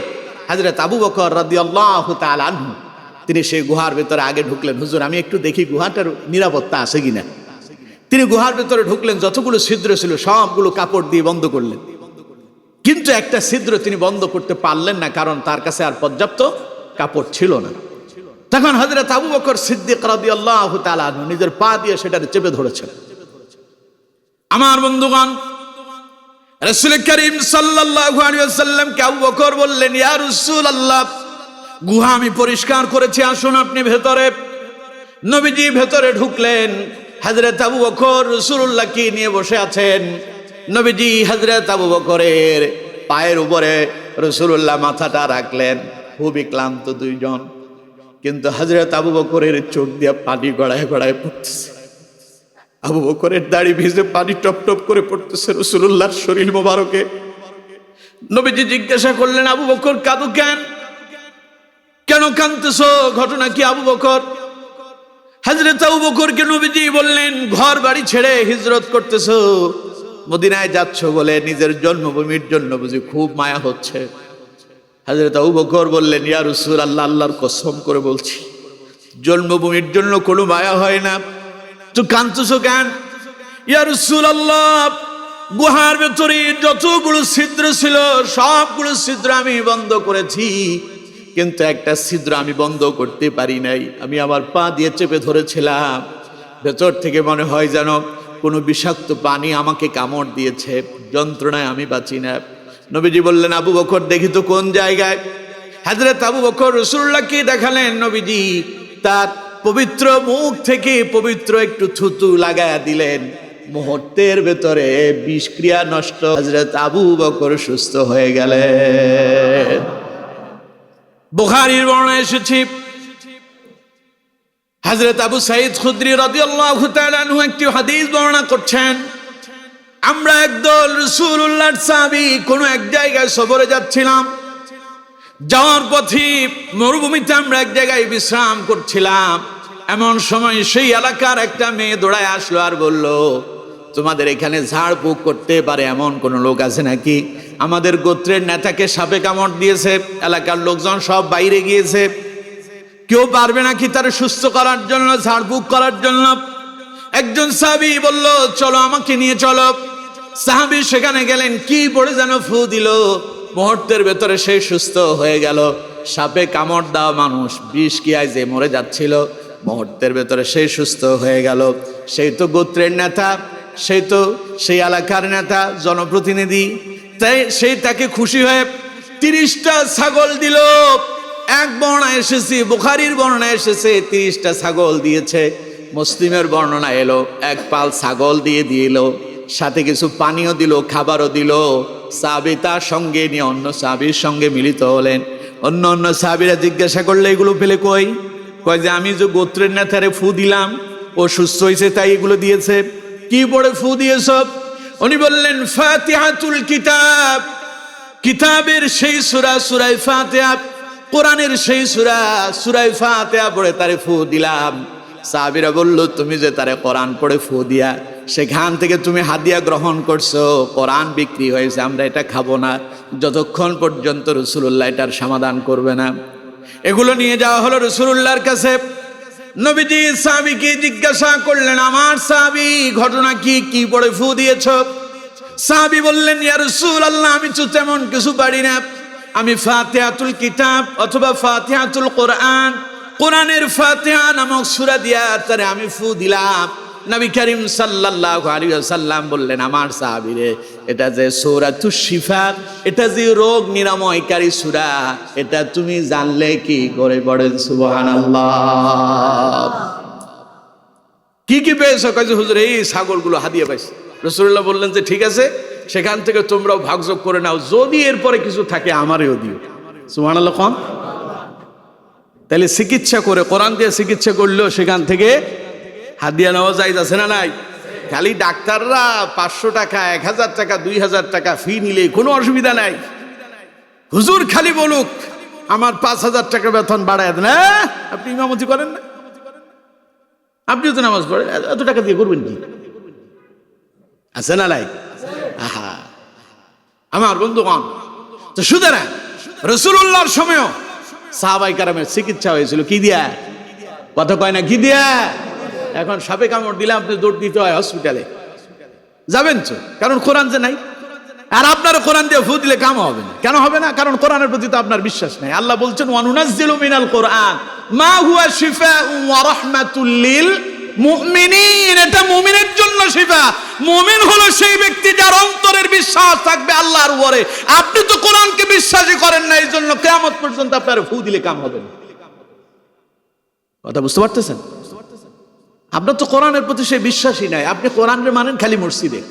হযরত আবু বকর রাদিয়াল্লাহু তাআলা আনহু তিনি সেই গুহার ভেতরে আগে ঢুকলেন। হুজুর, আমি একটু দেখি গুহাটার নিরাপত্তা আছে কিনা। তিনি গুহার ভেতরে ঢুকলেন, যতগুলো ছিদ্র ছিল সবগুলো কাপড় দিয়ে বন্ধ করলেন, কিন্তু একটা ছিদ্র তিনি বন্ধ করতে পারলেন না, কারণ তার কাছে আর পর্যাপ্ত কাপড় ছিল না। তখন হযরত আবু বকর সিদ্দিক রাদিয়াল্লাহু তাআলা আনহু নিজের পা দিয়ে সেটাকে চেপে ধরেছেন। আমার বন্ধুগণ, রাসূল করিম সাল্লাল্লাহু আলাইহি ওয়াসাল্লামকে আবু বকর বললেন, ইয়া রাসূলুল্লাহ, গুহা আমি পরিষ্কার করেছি, আসুন আপনি ভেতরে। নবীজি ভেতরে ঢুকলেন। হযরত আবু বকর রাসূলুল্লাহকে নিয়ে বসে আছেন। নবীজি হযরত আবু বকরের পায়ের উপরে রাসূলুল্লাহ মাথাটা রাখলেন। খুবই ক্লান্ত দুইজন, কিন্তু হযরত আবু বকরের চোখ দিয়ে পানি গড়ায় গড়ায় পড়তেছে। আবু বকরের দাড়ি ভিজে পানি টপ টপ করে পড়তেছে রাসূলুল্লাহর শরীর মোবারকে। নবীজি জিজ্ঞাসা করলেন, আবু বকর কাঁদো কেন? কেন কাঁদতেছো? ঘটনা কি আবু বকর? হযরত আবু বকরকে নবীজি বললেন, ঘর বাড়ি ছেড়ে হিজরত করতেছো, মদিনায় যাচ্ছ বলে নিজের জন্মভূমির জন্য বুঝি খুব মায়া হচ্ছে। হযরত আবু বকর বললেন, ইয়া রাসূলুল্লাহ, আল্লাহর কসম করে বলছি জন্মভূমির জন্য কোনো মায়া হয় না। তো কাঁদতেছো কেন? ইয়া রাসূলুল্লাহ, গুহার ভেতরে যতগুলো ছিদ্র ছিল সবগুলো ছিদ্র আমি বন্ধ করেছি, কিন্তু একটা ছিদ্র আমি বন্ধ করতে পারি নাই। আমি আমার পা দিয়ে চেপে ধরেছিলাম, ভেতর থেকে মনে হয় যেন কোনো বিষাক্ত পানি আমাকে কামড় দিয়েছে, যন্ত্রণায় আমি বাঁচি না। নবীজি বললেন, আবু বকর দেখি তো কোন জায়গায়। হযরত আবু বকর রাসূলুল্লাহকে দেখালেন। নবীজি তার পবিত্র মুখ থেকে পবিত্র একটু থুতু লাগায়া দিলেন। মুহূর্তের ভেতরে বিষক্রিয়া নষ্ট, হযরত আবু বকর সুস্থ হয়ে গেলেন। বুখারীর বর্ণনায় এসেছে, হযরত আবু সাঈদ খুদরি রাদিয়াল্লাহু তাআলা আনহু একটি হাদিস বর্ণনা করছেন, আমরা একদল রাসূলুল্লাহর সাহাবী কোন এক জায়গায় সফরে যাচ্ছিলাম। যাওয়ার পথে মরুভূমিতে আমরা এক জায়গায় বিশ্রাম করছিলাম। এমন সময় সেই এলাকার একটা মেয়ে দৌড়ায় আসলো আর বলল, তোমাদের এখানে ঝাড়ফুঁক করতে পারে এমন কোন লোক আছে নাকি? আমাদের গোত্রের নেতাকে সাপে কামড় দিয়েছে, এলাকার লোকজন সব বাইরে গিয়েছে, কেউ পারবে নাকি তার সুস্থ করার জন্য, ঝাড়ফুঁক করার জন্য? একজন সাহাবী বলল, চলো আমাকে নিয়ে চলো। সাহাবী সেখানে গেলেন, কি পড়ে যেন ফু দিল, মুহূর্তের ভেতরে সে সুস্থ হয়ে গেল। সাপে কামড় দেওয়া মানুষ বিষ কিয়ায় যে মরে যাচ্ছিল, মুহূর্তের ভেতরে সে সুস্থ হয়ে গেল। সেই তো গোত্রের নেতা, সেই তো সেই এলাকার নেতা, জনপ্রতিনিধি, তাই সেই তাকে খুশি হয়ে 30টা ছাগল দিল। এক বর্ণনা এসেছে, বুখারীর বর্ণনা এসেছে 30টা ছাগল দিয়েছে। মুসলিমের বর্ণনা এলো এক পাল ছাগল দিয়ে দিল, সাথে কিছু পানীয় দিল, খাবারও দিল। সাহাবী তার সঙ্গে নিয়ে অন্য সাহাবীর সঙ্গে মিলিত হলেন। অন্য সাহাবীরা জিজ্ঞাসা করলে, এগুলো পেলে কই? কয় যে আমি যে গোত্রের নেতারে ফু দিলাম, ও সুস্থ হয়েছে তাই এগুলো দিয়েছে। কি পড়ে ফু দিয়েছ? উনি বললেন, ফাতিহাতুল কিতাব, কিতাবের সেই সূরা, সূরা ফাতিহা, কোরআনের সেই সূরা, সূরা ফাতিহা পড়ে তারে ফু দিলাম। সাহাবীরা বলল, তুমি যে তারে কোরআন পড়ে ফু দিয়া সেখান থেকে তুমি হাদিয়া গ্রহণ করছো, কোরআন বিক্রি হয়েছে, আমরা এটা খাবো না যতক্ষণ পর্যন্ত রাসূলুল্লাহ এটার সমাধান করবে না। এগুলো নিয়ে যাওয়া হলো রাসূলুল্লাহর কাছে। নবীজি সাহাবীকে জিজ্ঞাসা করলেন, আমার সাহাবী ঘটনা কি, কি পড়ে ফু দিয়েছ? সাহাবী বললেন, ইয়া রাসূলুল্লাহ, আমি তো তেমন কিছু পারি না, আমি ফাতিহাতুল কিতাব অথবা ফাতিহাতুল কোরআন, কোরআনের ফাতিহা নামক সূরা দিয়া তারে আমি ফু দিলাম। নবী করিম সাল্লাল্লাহু আলাইহি ওয়াসাল্লাম বললেন, আমার সাহাবীরে, এটা যে সূরাতুশ শিফা, এটা যে রোগ নিরাময়কারী সূরা, এটা তুমি জানলে কি করে? পড়েন সুবহানাল্লাহ। কি কি পেয়েছো? কয় যে হুজুর এই ছাগলগুলো হাদিয়া পাইছি। রাসূলুল্লাহ বললেন যে ঠিক আছে, সেখান থেকে তোমরাও ভাগযোগ করে নাও, যদি এরপরে কিছু থাকে আমারও দিও। সুবহানাল্লাহ। কম তাহলে চিকিৎসা করে, কোরআন দিয়ে চিকিৎসা করলেও সেখান থেকে হাদিয়া নেওয়া জায়েজ আছে না নাই? খালি ডাক্তাররা 500 টাকা, 1000 টাকা, 2000 টাকা ফি নিলে কোনো অসুবিধা নাই। হুজুর খালি বলুক আমার 5000 টাকা বেতন বাড়ায় দেন, আপনি ইমামতি করেন না, আপনিও তো নামাজ পড়েন, এত টাকা দিয়ে করবেন কি? আছে না নাই? আহা আমার বন্ধুগণ, তো সুতরাং রাসূলুল্লাহর সময়ও সাহাবায়ে কেরামের চিকিৎসা হয়েছিল কি দিয়া? কথা কয় না, কি দিয়া? এখন সাপে কামড় দিলে আপনি দৌড় দিতে হয় হসপিটালে, যাবেন তো, কারণ কোরআন যে নাই। আর আপনার কোরআন দিয়ে ফু দিলে কাম হবে না। কেন হবে না? কারণ কোরআনের প্রতি তো আপনার বিশ্বাস নাই। আল্লাহ বলছেন, ওয়ানুনাজ্জিলু মিনাল কোরআন মা হুয়া শিফাউন ওয়া রাহমাতুল লিল মুমিনিন, এটা মুমিনের জন্য শিফা। মুমিন হলো সেই ব্যক্তি যার অন্তরের বিশ্বাস থাকবে আল্লাহর উপরে। আপনি তো কোরআনকে বিশ্বাসই করেন না, এই জন্য কিয়ামত পর্যন্ত আপনার ফু দিলে কাম হবে না। কথা বুঝতে পারতেছেন? আপনার তো কোরআনের প্রতি সেই বিশ্বাসই নাই। আপনি কোরআনের মানেন খালি মসজিদে,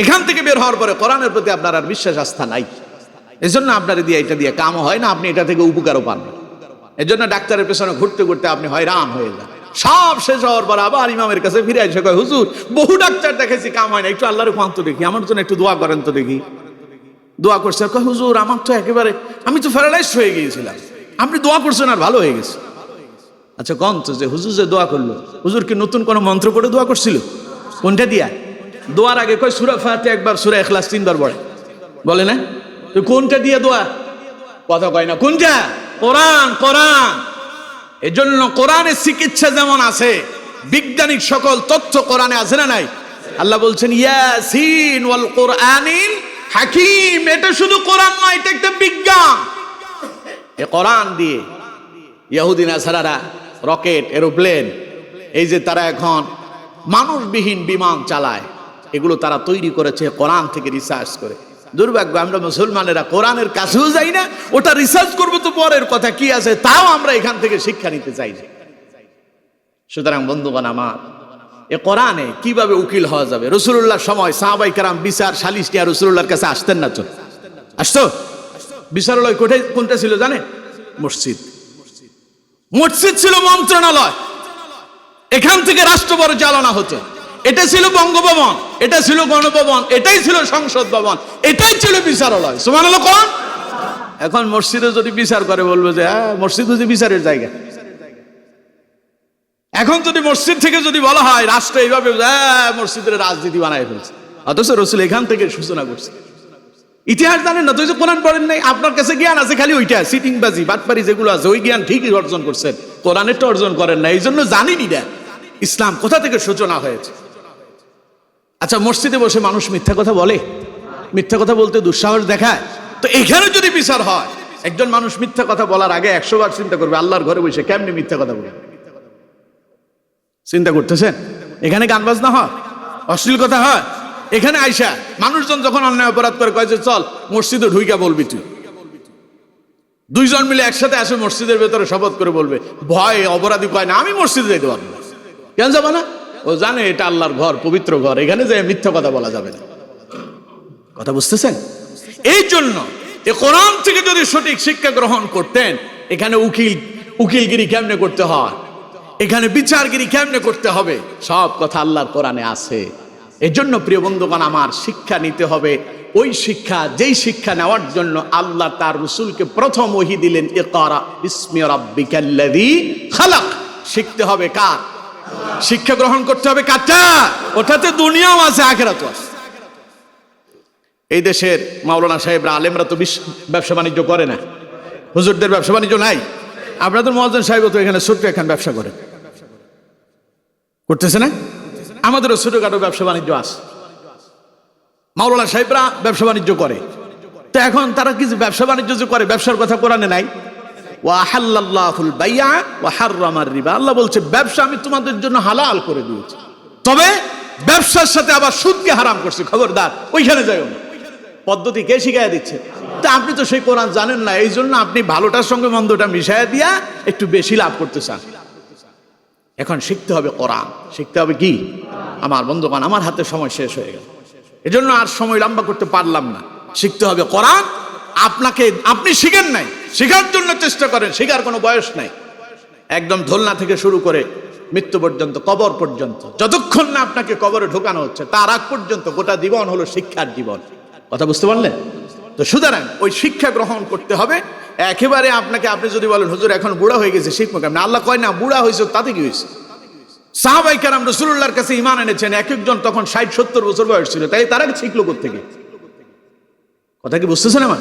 এখান থেকে বের হওয়ার পরে কোরআনের প্রতি আপনার আর বিশ্বাস আস্থা নাই। এজন্য আপনার দিয়ে এটা দিয়ে কামও হয় না, আপনি এটা থেকে উপকারও পান না। এজন্য ডাক্তারের পেছনে ঘুরতে ঘুরতে আপনি হয়রান হয়ে যান। সব শেষ হওয়ার পর আবার ইমামের কাছে ফিরে এসে কয়, হুজুর বহু ডাক্তার দেখেছি, কাম হয় না, একটু আল্লাহর কান্ত দেখি, আমার জন্য একটু দোয়া করেন তো দেখি। দোয়া করছে, কয় হুজুর আমার তো একেবারে, আমি তো প্যারালাইজড হয়ে গিয়েছিলাম, আপনি দোয়া করছেন আর ভালো হয়ে গেছে। আচ্ছা কন তো, যে হুজুর যে দোয়া করলো, হুজুর কি নতুন কোন মন্ত্র পড়ে দোয়া করছিল? কোনটা দিয়া? দোয়ার আগে কয় সূরা ফাতিহা একবার, সূরা ইখলাস 3 বার পড়ে, বলে না? তো কোনটা দিয়ে দোয়া? কথা কয় না, কোনটা? কোরআন, কোরআন। এজন্য কোরআনের চিকিৎসা যেমন আছে, বিজ্ঞানিক সকল তথ্য কোরআনে আছে না নাই? আল্লাহ বলছেন, ইয়াসিন ওয়াল কোরআনিল হাকিম, এটা শুধু কোরআন নয়, এটা একটা বিজ্ঞান। এই কোরআন দিয়ে ইহুদি নাসারারা রকেট, এরোপ্লেন, এই যে তারা এখন মানুষবিহীন বিমান চালায়, এগুলো তারা তৈরি করেছে কোরআন থেকে রিসার্চ করে। দুর্ভাগ্য আমরা মুসলমানেরা কোরআনের কাছেও যাই না, ওটা রিসার্চ করবো তো পরের কথা, কি আছে তাও আমরা এখান থেকে শিক্ষা নিতে চাই না। সুতরাং বন্ধুগণ আমার, এ কোরআনে কিভাবে উকিল হওয়া যাবে? রাসূলুল্লাহর সময় সাহাবায়ে কেরাম বিচার সালিশ নিয়ে রাসূলুল্লাহর কাছে আসতেন না তো? আসতো? বিচারালয় কোনটা ছিল জানেন? মসজিদ। মসজিদ ছিল মন্ত্রণালয়, এখান থেকে রাষ্ট্র পরিচালনা হতো। এটা ছিল বঙ্গভবন, এটা ছিল গণভবন, এটাই ছিল সংসদ ভবন, এটাই ছিল বিচারালয়। সুবহানাল্লাহ। কোন এখন মসজিদে যদি বিচার করে বলবে যে হ্যাঁ মসজিদ হচ্ছে বিচারের জায়গা। এখন যদি মসজিদ থেকে যদি বলা হয় রাষ্ট্র এইভাবে মসজিদের রাজনীতি বানায় ফেলছে, অথচ রসুল এখান থেকে সূচনা করছে। ইতিহাস জানেন না তো, যে কোরআন পড়েন নাই, আপনার কাছে জ্ঞান আছে খালি ওইটা, সিটিংবাজি বাটপারি যেগুলো আছে ওই জ্ঞান ঠিকই অর্জন করছেন, কোরআনেরটা অর্জন করেন না, এই জন্য জানিনি না ইসলাম কোথা থেকে সূচনা হয়েছে। আচ্ছা, মসজিদে বসে মানুষ মিথ্যা কথা বলে, মিথ্যা কথা বলতে দুঃসাহস দেখায়, তো এখানে যদি বিচার হয়, একজন মানুষ মিথ্যা কথা বলার আগে 100 বার চিন্তা করবে আল্লাহর ঘরে বসে কেমনি মিথ্যা কথা বলে। চিন্তা করতেছেন? এখানে গান বাজনা হয়, অশ্লীল কথা হয়, এখানে আইসা মানুষজন যখন অন্যায় অপরাধ করে কয় যে চল মসজিদে ঢুইকা বলবি তুই, দুইজন মিলে একসাথে আসে মসজিদের ভেতরে শপথ করে বলবে, ভয় অপরাধী কয় না আমি মসজিদে যেতে পারবো না। কেন যাবে না? ও জানে এটা আল্লাহর ঘর, পবিত্র ঘর, এখানে যে মিথ্যা কথা বলা যাবে না। কথা বুঝতেছেন? এই জন্য এ কোরআন থেকে যদি সঠিক শিক্ষা গ্রহণ করতেন, এখানে উকিলগিরি কেমনে করতে হয়, এখানে বিচারগিরি কেমনে করতে হবে, সব কথা আল্লাহর কোরআনে আছে। এজন্য প্রিয় বন্ধুগণ আমার, শিক্ষা নিতে হবে ওই শিক্ষা, যেই শিক্ষা নেওয়ার জন্য আল্লাহ তার রাসূলকে প্রথম ওহী দিলেন, ইকরা বিসমি রাব্বিকাল্লাযী খালাক। শিখতে হবে কার? শিক্ষা গ্রহণ করতে হবে কারটা? ওটাতে দুনিয়াও আছে আখিরাতও আছে। এই দেশের মাওলানা সাহেবরা, আলেমরা তো ব্যবসা বাণিজ্য করে না, হুজুরদের ব্যবসা বাণিজ্য নাই। আপনাদের মুয়াজ্জিন সাহেব তো এখানে ছোট্ট একখান ব্যবসা করে, করতেছে না? আমাদেরও ছোটখাটো ব্যবসা বাণিজ্য আছে, মাওলানা সাহেবরা ব্যবসা বাণিজ্য করে। তো এখন তারা কি ব্যবসা বাণিজ্য যে করে, ব্যবসার কথা কোরআনে নাই। ওয়া আহাল্লাল্লাহুল বাইআ ওয়া হাররামার রিবা। আল্লাহ বলছে ব্যবসা আমি তোমাদের জন্য হালাল করে দিয়েছি, তবে ব্যবসার সাথে আবার সুদকে হারাম করছি, খবরদার ওইখানে যাইও না। পদ্ধতি কে শিখাইয়া দিচ্ছে? তা আপনি তো সেই কোরআন জানেন না, এই জন্য আপনি ভালোটার সঙ্গে মন্দটা মিশাইয়া দিয়া একটু বেশি লাভ করতে চান। এখন শিখতে হবে কোরআন, শিখতে হবে কি? আমার বন্ধুগণ, আমার হাতে সময় শেষ হয়ে গেল, এজন্য আর সময় লম্বা করতে পারলাম না। শিখতে হবে কোরআন। আপনি শিখেন নাই, শেখার জন্য চেষ্টা করেন, শেখার কোনো বয়স নাই। একদম ধোলনা থেকে শুরু করে মৃত্যু পর্যন্ত, কবর পর্যন্ত, যতক্ষণ না আপনাকে কবরে ঢোকানো হচ্ছে তার আগ পর্যন্ত গোটা জীবন হলো শিক্ষার জীবন। কথা বুঝতে পারলেন তো? সুতরাং ওই শিক্ষা গ্রহণ করতে হবে একেবারে। আপনি যদি বলেন হুজুর এখন বুড়া হয়ে গেছে, শিখবো কেমন? আল্লাহ কয় না বুড়া হয়েছে, তাতে কি হয়েছে? সাহাবায়ে কেরাম রাসূলুল্লাহর কাছে ঈমান এনেছেন, এক একজন তখন 60-70 বছর বয়স ছিল, তাই তারা শিখলো কোত্থেকে? কথা কি বুঝতেছেন আমার?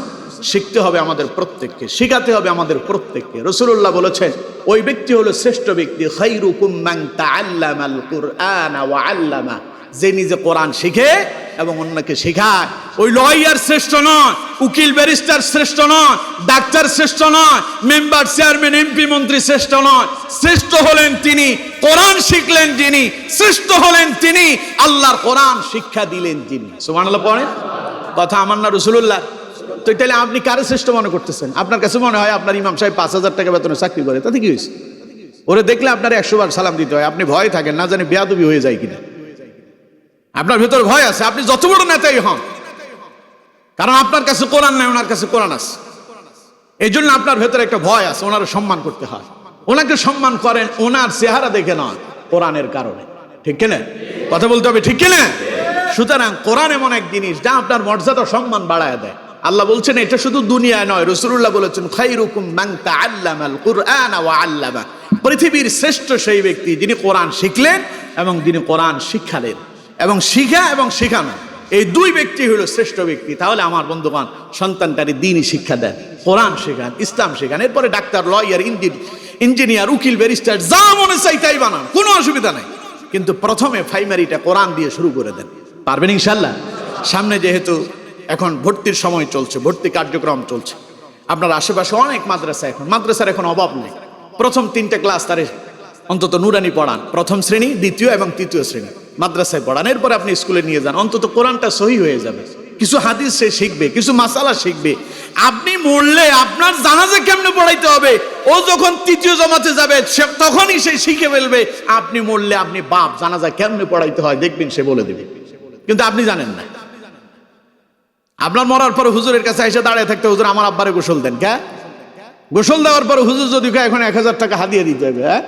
শিখতে হবে আমাদের প্রত্যেককে, শিখাতে হবে আমাদের প্রত্যেককে। রাসূলুল্লাহ বলেছেন ওই ব্যক্তি হলো শ্রেষ্ঠ ব্যক্তি, খায়রুকুম মান তাআল্লামাল কুরআন ওয়া আল্লামা, যে নিজে কোরআন শিখে এবং অন্যকে শেখায়। ওই লয়ার শ্রেষ্ঠ নয়, উকিল ব্যারিস্টার শ্রেষ্ঠ নয়, ডাক্তার শ্রেষ্ঠ নয়, মেম্বার চেয়ারম্যান এমপি মন্ত্রী শ্রেষ্ঠ নয়। শ্রেষ্ঠ হলেন তিনি কোরআন শিখলেন যিনি, শ্রেষ্ঠ হলেন তিনি আল্লাহর কোরআন শিক্ষা দিলেন যিনি। সুবহানাল্লাহ পড়েন। কথা আমার না রাসূলুল্লাহ? তো তাহলে আপনি কারে শ্রেষ্ঠ মনে করতেছেন? আপনার কাছে মনে হয় আপনার ইমাম সাহেব 5,000 টাকা বেতনে চাকরি করে, তাতে কি হয়েছে? ওরে দেখলে আপনার 100 বার সালাম দিতে হয়, আপনি ভয় থাকেন না জানি বেয়াদবি হয়ে যায় কিনা। আপনার ভেতর ভয় আছে, আপনি যত বড় নেতাই হন, কারণ আপনার কাছে কোরআন নাই, ওনার কাছে কোরআন আছে। এই জন্য আপনার ভেতরে একটা ভয় আছে, ওনার সম্মান করতে হয়। ওনাকে সম্মান করেন ওনার চেহারা দেখে নয়, কোরআনের কারণে। ঠিক কিনা? কথা বলতে হবে, ঠিক কিনা? সুতরাং কোরআন এমন এক জিনিস যা আপনার মর্যাদা সম্মান বাড়ায় দেয়। আল্লাহ বলছেন এটা শুধু দুনিয়ায় নয়, রাসূলুল্লাহ বলেছেন খায়রুকুম মান তাআল্লামাল কুরআন ওয়া আল্লামা। পৃথিবীর শ্রেষ্ঠ সেই ব্যক্তি যিনি কোরআন শিখলেন এবং যিনি কোরআন শিখালেন। এবং শিখা এবং শেখানো, এই দুই ব্যক্তি হলো শ্রেষ্ঠ ব্যক্তি। তাহলে আমার বন্ধুগণ, সন্তানটারে দ্বীনি শিক্ষা দেন, কোরআন শেখান, ইসলাম শেখান। এরপরে ডাক্তার, লয়ার, ইঞ্জিনিয়ার, উকিল, ব্যারিস্টার যা মনে চাই তাই বানান, কোনো অসুবিধা নাই। কিন্তু প্রথমে প্রাইমারিটা কোরআন দিয়ে শুরু করে দেন। পারবেন ইনশাল্লাহ? সামনে যেহেতু এখন ভর্তির সময় চলছে, ভর্তি কার্যক্রম চলছে, আপনার আশেপাশে অনেক মাদ্রাসা, এখন মাদ্রাসার এখন অভাব নেই। প্রথম 3টে ক্লাস তারে অন্তত নুরানি পড়ান, প্রথম শ্রেণী, দ্বিতীয় এবং তৃতীয় শ্রেণী মাদ্রাসায় পড়ান। এরপরে আপনি স্কুলে নিয়ে যান, অন্তত কোরআনটা সহি হয়ে যাবে, কিছু হাদিস সে শিখবে, কিছু মাসালা শিখবে। আপনি মরলে আপনার জানাজা কেমনে পড়াইতে হবে, ও যখন তৃতীয় জমাতে যাবে তখনই সে শিখে ফেলবে। আপনি মরলে আপনি বাপ জানাজা কেমনে পড়াইতে হয় দেখবেন, সে বলে দেবে, কিন্তু আপনি জানেন না। আপনার মরার পরে হুজুরের কাছে এসে দাঁড়িয়ে থাকতে, হুজুর আমার আব্বারে গোসল দেন। কে? গোসল দেওয়ার পরে হুজুর যদি এখন 1000 টাকা হাদিয়া দিতে হবে। হ্যাঁ,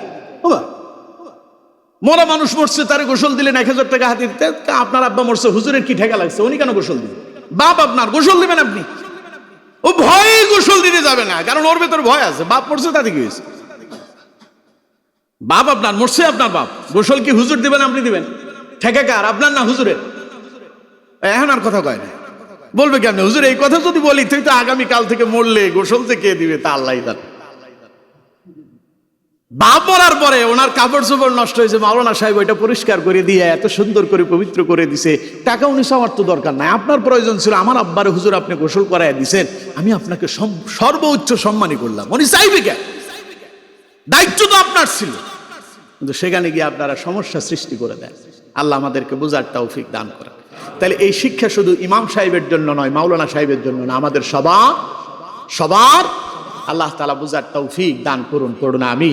মরা মানুষ মরছে, তারে গোসল দিলেন 1000 টাকা হাতিয়ে দিতে। আপনার আব্বা মরছে, হুজুরের কি ঠেকা লাগছে, উনি কেন গোসল দিবেন? বাপ আপনার, গোসল দিবেন আপনি? ও ভয়ে গোসল দিতে যাবে না, কারণ ওর ভেতর ভয় আছে, বাপ মরছে তাতে কি হয়েছে? বাপ আপনার মরছে, আপনার বাপ, গোসল কি হুজুর দিবেন আপনি দিবেন? ঠেকা কার, আপনার না হুজুরের? এখন আর কথা কয় না, বলবে কেমন হুজুর? এই কথা যদি বলি তুই তো আগামী কাল থেকে মরলে গোসল থেকে কে দিবে তা আল্লাহ জানে। বাপ মরার পরে ওনার কাপড় চোপড় নষ্ট হয়েছে, মাওলানা সাহেব ওইটা পরিষ্কার করে দিয়ে এত সুন্দর করে পবিত্র করে দিছে, টাকা উনি আমার তো দরকার নাই, আপনার প্রয়োজন ছিল আমার আব্বার হুজুর আপনি গোসল করায় দিছেন, আমি আপনাকে সর্বোচ্চ সম্মানই করলাম। উনি চাইবে কেন? দায়িত্ব তো আপনার ছিল। কিন্তু সেখানে গিয়ে আপনারা সমস্যা সৃষ্টি করে দেন। আল্লাহ আমাদেরকে বুঝার তৌফিক দান করেন। তাহলে এই শিক্ষা শুধু ইমাম সাহেবের জন্য নয়, মাওলানা সাহেবের জন্য না, আমাদের সবার আল্লাহ তাআলা বুঝার তৌফিক দান করুন, আমিন।